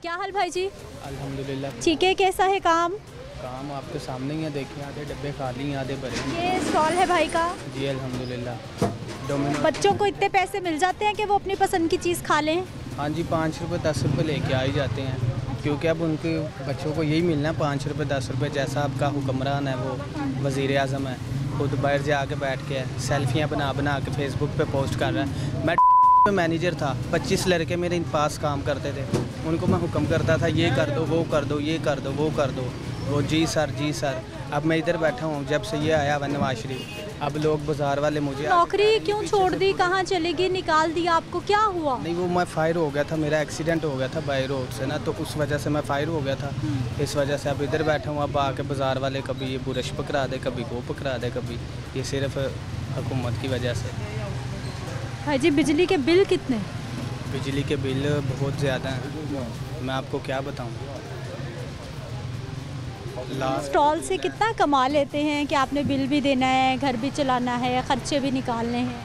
क्या हाल भाई जी? अल्हम्दुलिल्लाह। ठीक है, कैसा है काम? काम आपके सामने ही है, देखिए आधे डब्बे खाली हैं आधे भरे हैं। ये स्टॉल है भाई का? जी अल्हम्दुलिल्लाह। डोमिनोज। बच्चों को इतने पैसे मिल जाते हैं कि वो अपनी पसंद की चीज़ खा लें? हाँ जी, 5 रुपये 10 रुपये लेके आ ही जाते हैं, क्योंकि अब उनके बच्चों को यही मिलना है, 5 रुपये 10 रुपये। जैसा आपका हुक्मरान है, वो वज़ीर आज़म है, खुद बाहर जाके बैठ के सेल्फियाँ बना बना के फेसबुक पे पोस्ट कर रहा है। मैं मैनेजर था, 25 लड़के मेरे पास काम करते थे, उनको मैं हुक्म करता था ये कर दो, वो कर दो, ये कर दो, वो कर दो, वो जी सर जी सर। अब मैं इधर बैठा हूँ, जब से ये आया हुआ नवाज शरीफ, अब लोग बाज़ार वाले मुझे नौकरी क्यों छोड़ दी? कहाँ चली गई? निकाल दिया आपको? क्या हुआ? नहीं, वो मैं फायर हो गया था, मेरा एक्सीडेंट हो गया था बाई रोड से ना, तो उस वजह से मैं फायर हो गया था। इस वजह से अब इधर बैठा हूँ। अब आके बाज़ार वाले कभी ये बुरश पकड़ा दे, कभी वो पकड़ा दे, कभी ये सिर्फ हुकूमत की वजह से। भाई जी, बिजली के बिल कितने? बिजली के बिल बहुत ज़्यादा हैं, मैं आपको क्या बताऊँ। स्टॉल से कितना कमा लेते हैं कि आपने बिल भी देना है, घर भी चलाना है, ख़र्चे भी निकालने हैं?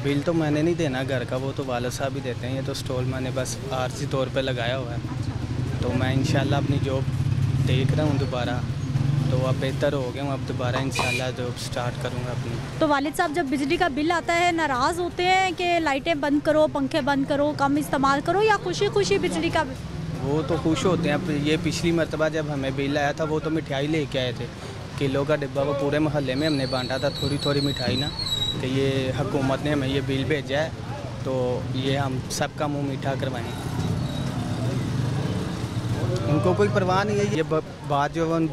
बिल तो मैंने नहीं देना घर का, वो तो वालिद साहब ही देते हैं। ये तो स्टॉल मैंने बस आर्जी तौर पे लगाया हुआ है। तो मैं इंशाल्लाह अपनी जॉब देख रहा हूँ दोबारा, तो अब बेहतर हो गया हूँ, अब दोबारा इंशाल्लाह जॉब स्टार्ट करूँगा अपनी। तो वालिद साहब जब बिजली का बिल आता है नाराज़ होते हैं कि लाइटें बंद करो, पंखे बंद करो, कम इस्तेमाल करो, या खुशी खुशी बिजली का? वो तो खुश होते हैं। अब ये पिछली मरतबा जब हमें बिल आया था, वो तो मिठाई लेके आए थे, किलो का डिब्बा, वो पूरे मोहल्ले में हमने बांटा था, थोड़ी थोड़ी मिठाई ना, कि ये हुकूमत ने हमें ये बिल भेजा है, तो ये हम सबका मुंह मीठा करवाएं। उनको कोई परवाह नहीं है, ये बात जो उन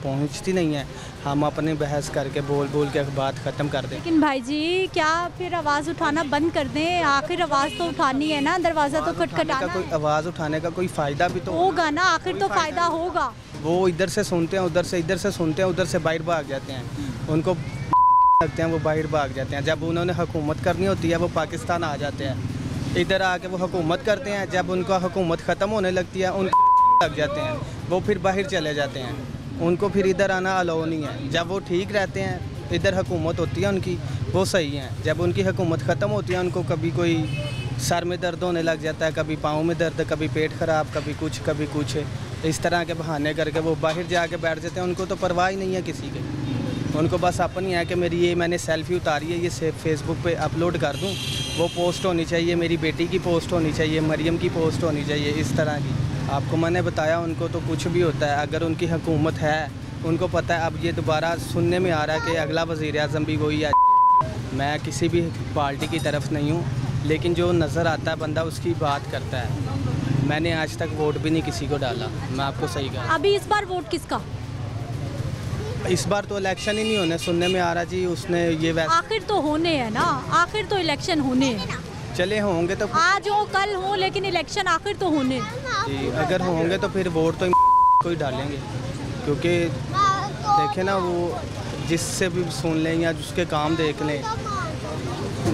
पहुंचती नहीं है, हम अपने बहस करके बोल बोल के बात ख़त्म कर दें। लेकिन भाई जी, क्या फिर आवाज़ उठाना बंद कर दें? आखिर आवाज़ तो उठानी है ना, दरवाज़ा तो खटखटाना कोई आवाज़ उठाने का कोई फ़ायदा भी तो होगा ना, आखिर तो फ़ायदा होगा। वो इधर से सुनते हैं, उधर से, इधर से सुनते हैं, उधर से बाहर भाग जाते हैं, उनको लगते हैं, वो बाहर भाग जाते हैं। जब उन्होंने हुकूमत करनी होती है, वो पाकिस्तान आ जाते हैं, इधर आके वो हुकूमत करते हैं। जब उनका हुकूमत ख़त्म होने लगती है, उनको लग जाते हैं, वो फिर बाहर चले जाते हैं, उनको फिर इधर आना अलाउ नहीं है। जब वो ठीक रहते हैं, इधर हुकूमत होती है उनकी, वो सही है। जब उनकी हुकूमत ख़त्म होती है, उनको कभी कोई सर में दर्द होने लग जाता है, कभी पाँव में दर्द, कभी पेट ख़राब, कभी कुछ कभी कुछ, इस तरह के बहाने करके वो बाहर जाके बैठ जाते हैं। उनको तो परवाह ही नहीं है किसी के, उनको बस अपनी है कि मेरी ये मैंने सेल्फी उतारी है, ये फेसबुक पे अपलोड कर दूँ, वो पोस्ट होनी चाहिए, मेरी बेटी की पोस्ट होनी चाहिए, मरियम की पोस्ट होनी चाहिए, इस तरह की। आपको मैंने बताया, उनको तो कुछ भी होता है, अगर उनकी हुकूमत है, उनको पता है। अब ये दोबारा सुनने में आ रहा है कि अगला वज़ीर आज़म भी वही है। मैं किसी भी पार्टी की तरफ नहीं हूँ, लेकिन जो नज़र आता है बंदा उसकी बात करता है। मैंने आज तक वोट भी नहीं किसी को डाला, मैं आपको सही कहा। अभी इस बार वोट किसका? इस बार तो इलेक्शन ही नहीं होने, सुनने में आ रहा जी, उसने ये वैसे। आखिर तो होने हैं ना, आखिर तो इलेक्शन होने हैं। चले होंगे तो आज हो कल हो, लेकिन इलेक्शन आखिर तो होने। जी, अगर होंगे तो फिर वोट तो कोई डालेंगे, क्योंकि देखें ना, वो जिससे भी सुन लें या जिसके काम देख लें,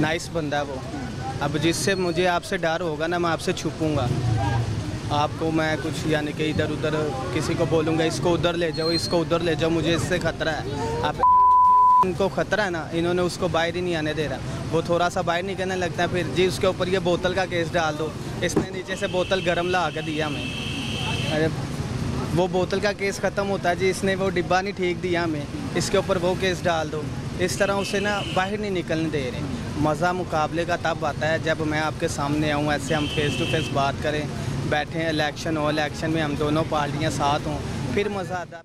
नाइस बंदा है वो। अब जिससे मुझे आपसे डर होगा ना, मैं आपसे छुपूंगा, आपको मैं कुछ यानी कि इधर उधर किसी को बोलूँगा इसको उधर ले जाओ, इसको उधर ले जाओ, मुझे इससे ख़तरा है। आप इनको ख़तरा है ना, इन्होंने उसको बाहर ही नहीं आने दे रहा, वो थोड़ा सा बाहर निकलने लगता है, फिर जी उसके ऊपर ये बोतल का केस डाल दो, इसने नीचे से बोतल गर्म ला के दिया हमें। अरे वो बोतल का केस ख़त्म होता है जी, इसने वो डिब्बा नहीं ठीक दिया हमें, इसके ऊपर वो केस डाल दो। इस तरह उसे ना बाहर नहीं निकलने दे रहे। मज़ा मुकाबले का तब आता है जब मैं आपके सामने आऊँ, ऐसे हम फेस टू फेस बात करें, बैठें, इलेक्शन हो, इलेक्शन में हम दोनों पार्टियाँ साथ हों, फिर मज़ा आता है।